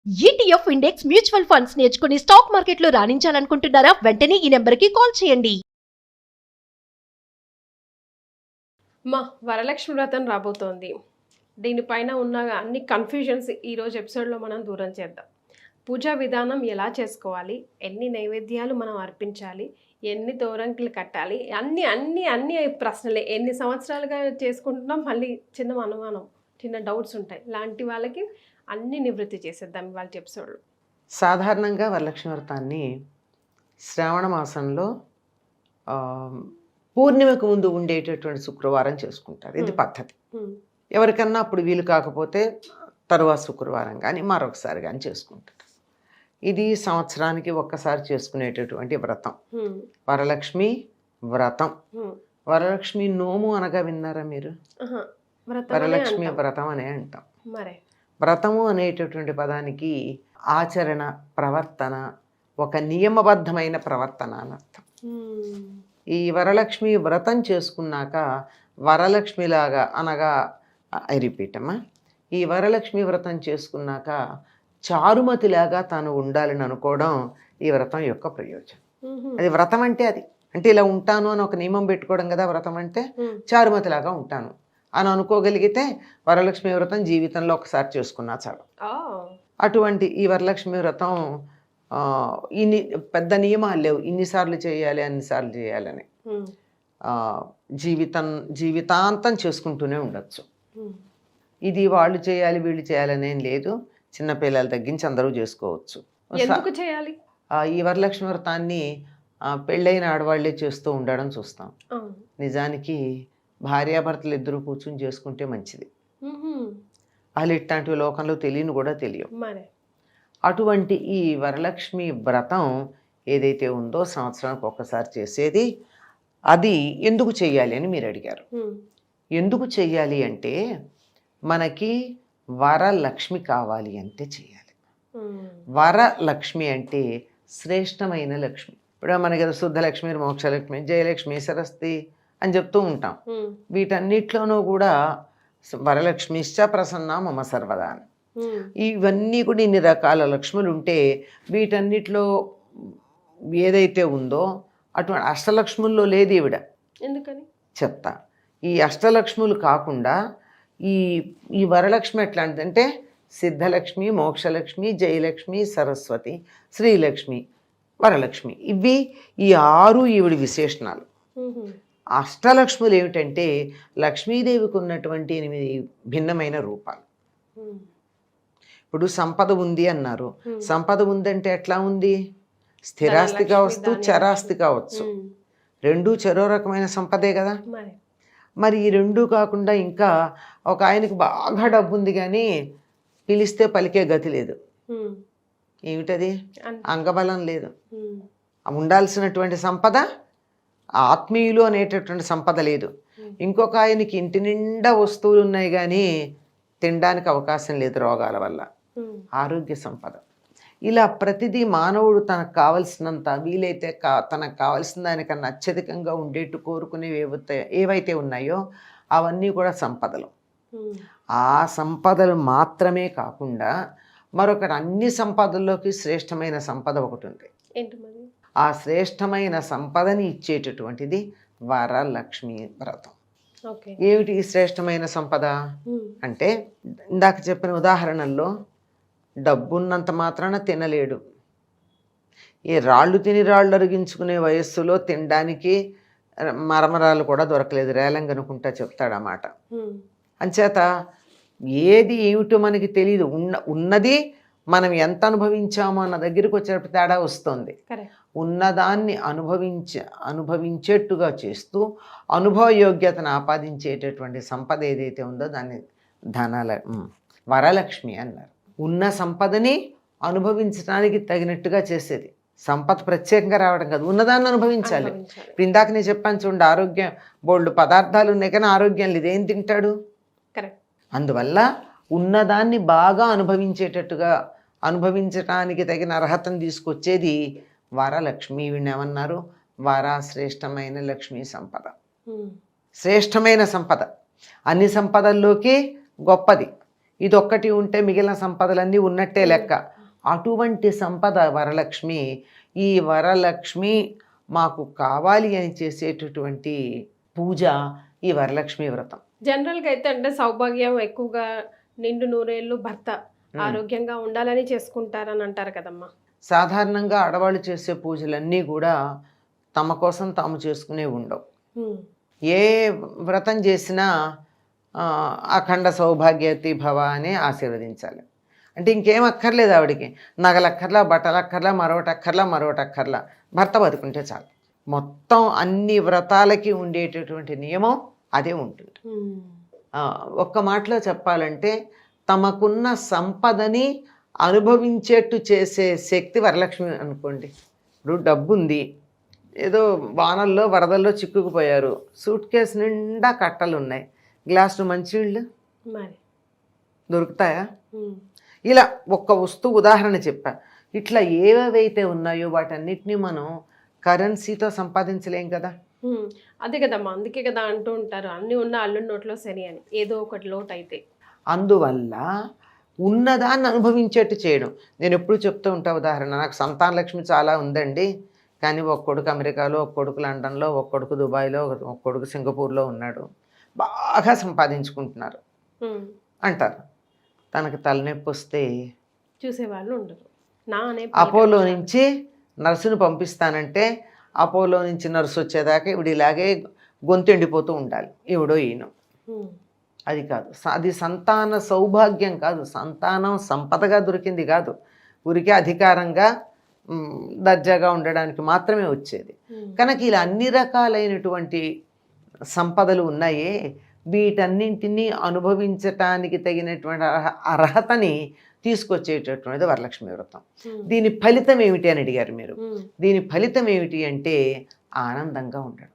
ETF index mutual funds నేర్చుకుని stock మార్కెట్లో రాణించాలనుకుంటున్నారా? వెంటనే ఈ నెంబర్కి కాల్ చేయండి. మా వరలక్ష్మి వ్రతం రాబోతోంది. దీనిపైన ఉన్న అన్ని కన్ఫ్యూజన్స్ ఈరోజు ఎపిసోడ్లో మనం దూరం చేద్దాం. పూజా విధానం ఎలా చేసుకోవాలి, ఎన్ని నైవేద్యాలు మనం అర్పించాలి, ఎన్ని తోరంకులు కట్టాలి, అన్ని అన్ని అన్ని ప్రశ్నలే. ఎన్ని సంవత్సరాలుగా చేసుకుంటున్నాం, మళ్ళీ చిన్న అనుమానం, చిన్న డౌట్స్ ఉంటాయి. లాంటి వాళ్ళకి అన్ని నివృత్తి చేసేద్దాం ఇవాళ ఎపిసోడ్లో. సాధారణంగా వరలక్ష్మి వ్రతాన్ని శ్రావణ మాసంలో పూర్ణిమకు ముందు ఉండేటటువంటి శుక్రవారం చేసుకుంటారు. ఇది పద్ధతి. ఎవరికన్నా అప్పుడు వీలు కాకపోతే తరువాత శుక్రవారం కానీ మరొకసారి కానీ చేసుకుంటారు. ఇది సంవత్సరానికి ఒక్కసారి చేసుకునేటటువంటి వ్రతం, వరలక్ష్మి వ్రతం. వరలక్ష్మి నోము అనగా విన్నారా మీరు? వరలక్ష్మి వ్రతం అనే అంటాం. వ్రతము అనేటటువంటి పదానికి ఆచరణ, ప్రవర్తన, ఒక నియమబద్ధమైన ప్రవర్తన అని అర్థం. ఈ వరలక్ష్మి వ్రతం చేసుకున్నాక వరలక్ష్మిలాగా అనగా ఐ రిపీట్ అమ్మా, ఈ వరలక్ష్మి వ్రతం చేసుకున్నాక చారుమతిలాగా తాను ఉండాలని అనుకోవడం ఈ వ్రతం యొక్క ప్రయోజనం. అది వ్రతం అంటే అది అంటే ఇలా ఉంటాను అని ఒక నియమం పెట్టుకోవడం కదా వ్రతం అంటే. చారుమతిలాగా ఉంటాను అని అనుకోగలిగితే వరలక్ష్మి వ్రతం జీవితంలో ఒకసారి చేసుకున్నా చాలు. అటువంటి ఈ వరలక్ష్మి వ్రతం ఇన్ని పెద్ద నియమాలు లేవు, ఇన్నిసార్లు చేయాలి అన్నిసార్లు చేయాలని. జీవితాంతం చేసుకుంటూనే ఉండొచ్చు. ఇది వాళ్ళు చేయాలి వీళ్ళు చేయాలనేం లేదు, చిన్నపిల్లలు తగ్గించి అందరూ చేసుకోవచ్చు. ఈ వరలక్ష్మి వ్రతాన్ని పెళ్ళైన ఆడవాళ్లే చేస్తూ ఉండడం చూస్తాం. నిజానికి భార్యాభర్తలు ఇద్దరు కూర్చుని చేసుకుంటే మంచిది. వాళ్ళు ఇట్లాంటివి లోకంలో తెలియని కూడా తెలియవు. అటువంటి ఈ వరలక్ష్మి వ్రతం ఏదైతే ఉందో సంవత్సరానికి ఒక్కసారి చేసేది, అది ఎందుకు చెయ్యాలి అని మీరు అడిగారు. ఎందుకు చెయ్యాలి అంటే మనకి వరలక్ష్మి కావాలి అంటే చెయ్యాలి. వరలక్ష్మి అంటే శ్రేష్టమైన లక్ష్మి. ఇప్పుడు మనకి శుద్ధలక్ష్మి, మోక్షలక్ష్మి, జయలక్ష్మి, సరస్వతి అని చెప్తూ ఉంటాం. వీటన్నిటిలోనూ కూడా వరలక్ష్మిశ్చ ప్రసన్న మమ సర్వదా అని. ఇవన్నీ కూడా ఇన్ని రకాల లక్ష్ములు ఉంటే వీటన్నిటిలో ఏదైతే ఉందో అటువంటి అష్టలక్ష్ముల్లో లేదు ఈవిడ. ఎందుకని చెప్తా. ఈ అష్టలక్ష్ములు కాకుండా ఈ వరలక్ష్మి ఎట్లాంటిదంటే సిద్ధలక్ష్మి, మోక్షలక్ష్మి, జయలక్ష్మి, సరస్వతి, శ్రీలక్ష్మి, వరలక్ష్మి, ఇవి ఈ 6 ఈవిడి విశేషణాలు. అష్టలక్ష్ములు ఏమిటంటే లక్ష్మీదేవికి ఉన్నటువంటి 8 భిన్నమైన రూపాలు. ఇప్పుడు సంపద ఉంది అన్నారు. సంపద ఉందంటే ఎట్లా ఉంది? స్థిరాస్తి కావచ్చు, చరాస్తి కావచ్చు. రెండూ చెరో రకమైన సంపదే కదా. మరి ఈ రెండూ కాకుండా ఇంకా ఒక ఆయనకి బాగా డబ్బు ఉంది కానీ పిలిస్తే పలికే గతి లేదు. ఏమిటది? అంగబలం లేదు. ఉండాల్సినటువంటి సంపద ఆత్మీయులు అనేటటువంటి సంపద లేదు. ఇంకొక ఆయనకి ఇంటి నిండా వస్తువులు ఉన్నాయి కానీ తినడానికి అవకాశం లేదు రోగాల వల్ల. ఆరోగ్య సంపద. ఇలా ప్రతిదీ మానవుడు తనకు కావలసినంత వీలైతే తనకు కావలసిన దానికన్నా అత్యధికంగా ఉండేట్టు కోరుకునేవి ఏవైతే ఉన్నాయో అవన్నీ కూడా సంపదలు. ఆ సంపదలు మాత్రమే కాకుండా మరొకటి అన్ని సంపదల్లోకి శ్రేష్టమైన సంపద ఒకటి ఉంది. ఆ శ్రేష్టమైన సంపదని ఇచ్చేటటువంటిది వరలక్ష్మి వ్రతం. ఏమిటి ఈ శ్రేష్టమైన సంపద అంటే ఇందాక చెప్పిన ఉదాహరణల్లో డబ్బున్నంత మాత్రాన తినలేడు. ఈ రాళ్ళు తిని రాళ్ళు అరిగించుకునే వయస్సులో తినడానికి మరమరాలు కూడా దొరకలేదు, రేలంగనుకుంటా చెప్తాడు అన్నమాట. అంచేత ఏది ఏమిటో మనకి తెలియదు. ఉన్నది మనం ఎంత అనుభవించామో అన్న దగ్గరికి వచ్చేటప్పుడు తేడా వస్తుంది. ఉన్నదాన్ని అనుభవించేట్టుగా చేస్తూ అనుభవ యోగ్యతను ఆపాదించేటటువంటి సంపద ఏదైతే ఉందో దాన్ని వరలక్ష్మి అన్నారు. ఉన్న సంపదని అనుభవించడానికి తగినట్టుగా చేసేది. సంపద ప్రత్యేకంగా రావడం కాదు, ఉన్నదాన్ని అనుభవించాలి. ఇప్పుడు ఇందాక నేను చెప్పాను చూడండి, ఆరోగ్యం బోల్డ్ పదార్థాలు ఉన్నాయి కానీ ఆరోగ్యం లేదు, ఏం తింటాడు? అందువల్ల ఉన్నదాన్ని బాగా అనుభవించటానికి తగిన అర్హతను తీసుకొచ్చేది వరలక్ష్మి. వీణేమన్నారు? వర శ్రేష్టమైన లక్ష్మీ సంపద. శ్రేష్టమైన సంపద అన్ని సంపదల్లోకి గొప్పది. ఇదొక్కటి ఉంటే మిగిలిన సంపదలన్నీ ఉన్నట్టే లెక్క. అటువంటి సంపద వరలక్ష్మి. ఈ వరలక్ష్మి మాకు కావాలి అని చేసేటటువంటి పూజ ఈ వరలక్ష్మి వ్రతం. జనరల్గా అయితే అంటే సౌభాగ్యం ఎక్కువగా నిండు నూరేళ్ళు భర్త ఆరోగ్యంగా ఉండాలని చేసుకుంటారని అంటారు కదమ్మా. సాధారణంగా ఆడవాళ్ళు చేసే పూజలన్నీ కూడా తమ కోసం తాము చేసుకునే ఉండవు. ఏ వ్రతం చేసినా అఖండ సౌభాగ్యవతి భవ అని ఆశీర్వదించాలి. అంటే ఇంకేం అక్కర్లేదు ఆవిడికి, నగలక్కర్లా, బట్టలక్కర్లా, మరొకటక్కర్లా, భర్త బతుకుంటే చాలు. మొత్తం అన్ని వ్రతాలకి ఉండేటటువంటి నియమం అదే ఉంటుంది. ఒక్క మాటలో చెప్పాలంటే తమకున్న సంపదని అనుభవించేట్టు చేసే శక్తి వరలక్ష్మి అనుకోండి. ఇప్పుడు డబ్బు ఉంది, ఏదో వానల్లో వరదల్లో చిక్కుకుపోయారు, సూట్ కేసు నిండా కట్టలు ఉన్నాయి, గ్లాసులు మంచినీళ్ళు మరి దొరుకుతాయా? ఇలా ఒక్క వస్తువు ఉదాహరణ చెప్పా. ఇట్లా ఏవేవైతే ఉన్నాయో వాటన్నిటిని మనం కరెన్సీతో సంపాదించలేం కదా. అదే కదమ్మా, అందుకే కదా అంటూ ఉంటారు అన్ని ఉన్న అల్లుడి నోట్లో శని అని, ఏదో ఒకటి లోటు అయితే. అందువల్ల ఉన్నదాన్ని అనుభవించేట్టు చేయడం. నేను ఎప్పుడు చెప్తూ ఉంటా ఉదాహరణ, నాకు సంతాన లక్ష్మి చాలా ఉందండి, కానీ ఒక కొడుకు అమెరికాలో, ఒక కొడుకు లండన్లో, ఒక కొడుకు దుబాయ్లో, ఒక కొడుకు సింగపూర్లో ఉన్నాడు, బాగా సంపాదించుకుంటున్నారు అంటారు. తనకు తలనొప్పి వస్తే చూసేవాళ్ళు ఉండరు. అపోలో నుంచి నర్సును పంపిస్తానంటే అపోలో నుంచి నర్సు వచ్చేదాకా ఇవిడ ఇలాగే గొంతు ఎండిపోతూ ఉండాలి, ఇవిడో ఈయన. అది కాదు, అది సంతాన సౌభాగ్యం కాదు, సంతానం సంపదగా దొరికింది కాదు, ఊరికే అధికారంగా దర్జాగా ఉండడానికి మాత్రమే వచ్చేది. కనుక ఇలా అన్ని రకాలైనటువంటి సంపదలు ఉన్నాయే, వీటన్నింటినీ అనుభవించటానికి తగినటువంటి అర్హతని తీసుకొచ్చేటటువంటిది వరలక్ష్మి వ్రతం. దీని ఫలితం ఏమిటి అని అడిగారు మీరు. దీని ఫలితం ఏమిటి అంటే ఆనందంగా ఉండడం.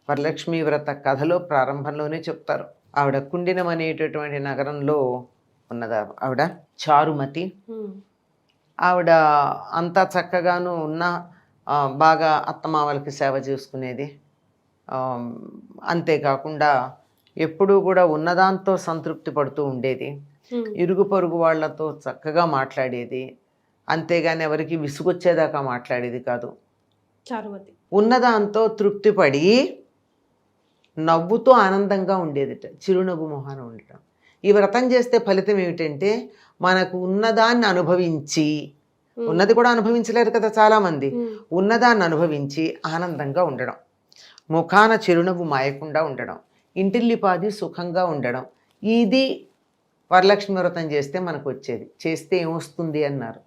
వరలక్ష్మి వ్రత కథలో ప్రారంభంలోనే చెప్తారు. ఆవిడ కుండినం అనేటటువంటి నగరంలో ఉన్నదా ఆవిడ చారుమతి. ఆవిడ అంతా చక్కగాను ఉన్న బాగా అత్తమామలకి సేవ చేసుకునేది. అంతేకాకుండా ఎప్పుడూ కూడా ఉన్నదాంతో సంతృప్తి పడుతూ ఉండేది. ఇరుగు పొరుగు వాళ్లతో చక్కగా మాట్లాడేది, అంతేగాని ఎవరికి విసుగొచ్చేదాకా మాట్లాడేది కాదు. చారుమతి ఉన్నదాంతో తృప్తిపడి నవ్వుతూ ఆనందంగా ఉండేదిట, చిరునవ్వు మొహాన ఉండటం. ఈ వ్రతం చేస్తే ఫలితం ఏమిటంటే మనకు ఉన్నదాన్ని అనుభవించి, ఉన్నది కూడా అనుభవించలేరు కదా చాలామంది, ఉన్నదాన్ని అనుభవించి ఆనందంగా ఉండడం, ముఖాన చిరునవ్వు మాయకుండా ఉండడం, ఇంటిల్లిపాది సుఖంగా ఉండడం. ఇది వరలక్ష్మి వ్రతం చేస్తే మనకు వచ్చేది. చేస్తే ఏమొస్తుంది అన్నారు,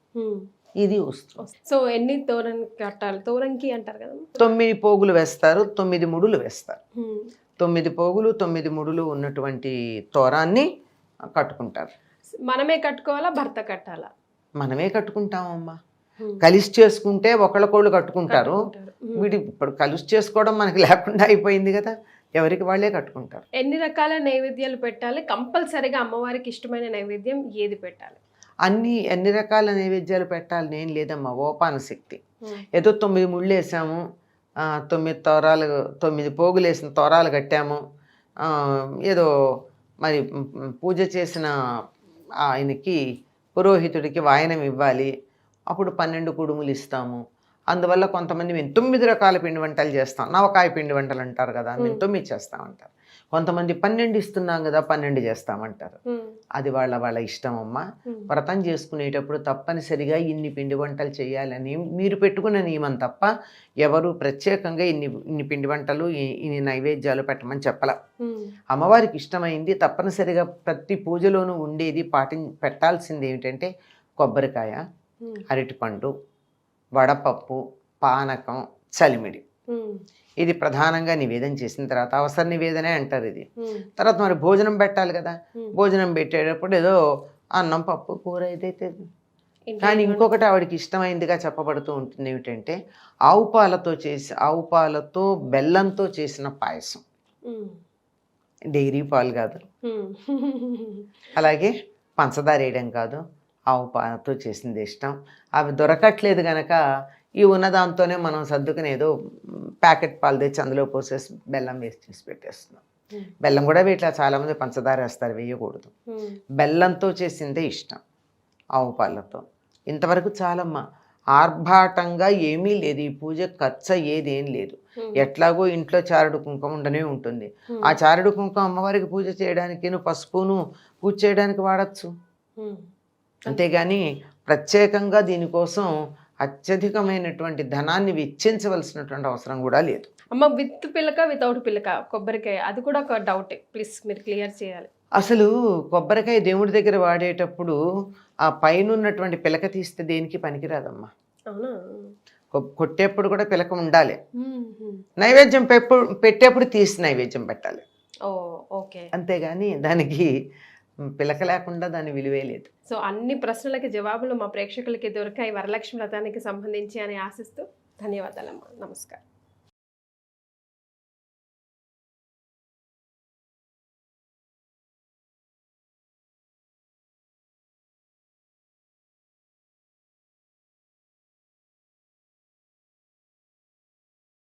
ఇది వస్తుంది. సో ఎన్ని తోరణ్ కట్టాలి? తోరణకి అంటారు కదా, 9 పోగులు వేస్తారు, 9 ముడులు వేస్తారు. 9 పోగులు 9 ముడులు ఉన్నటువంటి తోరాన్ని కట్టుకుంటారు. మనమే కట్టుకోవాలా, భర్త కట్టాలా? మనమే కట్టుకుంటామమ్మా. కలిసి చేసుకుంటే ఒకళ్ళకోళ్ళు కట్టుకుంటారు. వీడి ఇప్పుడు కలిసి చేసుకోవడం మనకి లేకుండా అయిపోయింది కదా, ఎవరికి వాళ్ళే కట్టుకుంటారు. ఎన్ని రకాల నైవేద్యాలు పెట్టాలి? కంపల్సరీగా అమ్మవారికి ఇష్టమైన నైవేద్యం ఏది పెట్టాలి? ఎన్ని రకాల నైవేద్యాలు పెట్టాలి నేను లేదమ్మా, ఓపాన శక్తి. ఏదో 9 ముళ్ళు వేసాము, 9 తోరాలు, 9 పోగులు వేసిన తోరాలు కట్టాము, ఏదో మరి పూజ చేసిన ఆయనకి పురోహితుడికి వాయనం ఇవ్వాలి, అప్పుడు 12 కుడుములు ఇస్తాము. అందువల్ల కొంతమంది మేము 9 రకాల పిండి వంటలు చేస్తాం, నవకాయ పిండి వంటలు అంటారు కదా, మేము 9 చేస్తామంటారు. కొంతమంది 12 ఇస్తున్నాం కదా 12 చేస్తామంటారు. అది వాళ్ళ ఇష్టం అమ్మా. వ్రతం చేసుకునేటప్పుడు తప్పనిసరిగా ఇన్ని పిండి వంటలు చేయాలని మీరు పెట్టుకున్న నియమం తప్ప ఎవరు ప్రత్యేకంగా ఇన్ని పిండి వంటలు ఇన్ని నైవేద్యాలు పెట్టమని చెప్పాల. అమ్మవారికి ఇష్టమైంది తప్పనిసరిగా ప్రతి పూజలోనూ ఉండేది పెట్టాల్సింది ఏమిటంటే కొబ్బరికాయ, అరటిపండు, వడపప్పు, పానకం, చలిమిడి. ఇది ప్రధానంగా నివేదన చేసిన తర్వాత అవసర నివేదనే అంటారు ఇది. తర్వాత మరి భోజనం పెట్టాలి కదా, భోజనం పెట్టేటప్పుడు ఏదో అన్నం, పప్పు, కూర ఏదైతే. కానీ ఇంకొకటి ఆవిడకి ఇష్టమైందిగా చెప్పబడుతూ ఉంటుంది ఏమిటంటే ఆవు పాలతో బెల్లంతో చేసిన పాయసం. డైరీ పాలు కాదు, అలాగే పంచదార వేయడం కాదు, ఆవు పాలతో చేసింది ఇష్టం. అవి దొరకట్లేదు కనుక ఈ ఉన్నదాంతోనే మనం సర్దుకుని ఏదో ప్యాకెట్ పాలు తెచ్చి అందులో పోసేసి బెల్లం వేసి చేసి పెట్టేస్తున్నాం. బెల్లం కూడా వీటిలో చాలామంది పంచదార వేస్తారు, వేయకూడదు. బెల్లంతో చేసిందే ఇష్టం ఆవు పాలతో. ఇంతవరకు చాలమ్మా. ఆర్భాటంగా ఏమీ లేదు, ఈ పూజ ఖర్చు అయ్యేది ఏం లేదు. ఎట్లాగో ఇంట్లో చారుడు కుంకుమ ఉండనే ఉంటుంది. ఆ చారుడు కుంకుమ అమ్మవారికి పూజ చేయడానికి, పసుపును పూజ చేయడానికి వాడచ్చు. అంతేగాని ప్రత్యేకంగా దీనికోసం అత్యధికమైనటువంటి ధనాన్ని వెచ్చించవలసినటువంటి అవసరం కూడా లేదు. అమ్మ, విత్ పిల్లక వితౌట్ పిల్లక కొబ్బరికాయ, అది కూడా ఒక డౌటే, ప్లీజ్ మీరు క్లియర్ చేయాలి. అసలు కొబ్బరికాయ దేవుడి దగ్గర వాడేటప్పుడు ఆ పైన ఉన్నటువంటి పిలక తీస్తే దేనికి పనికిరాదమ్మా. అవునా? కొట్టేప్పుడు కూడా పిలక ఉండాలి. నైవేద్యం పెట్టేప్పుడు తీసి నైవేద్యం పెట్టాలి. ఓ, ఓకే. అంతేగాని దానికి పిలక లేకుండా దాని విలువే లేదు. సో అన్ని ప్రశ్నలకి జవాబులు మా ప్రేక్షకులకి దొరికాయి వరలక్ష్మి వ్రతానికి సంబంధించి అని ఆశిస్తూ ధన్యవాదాలమ్మా. నమస్కారం.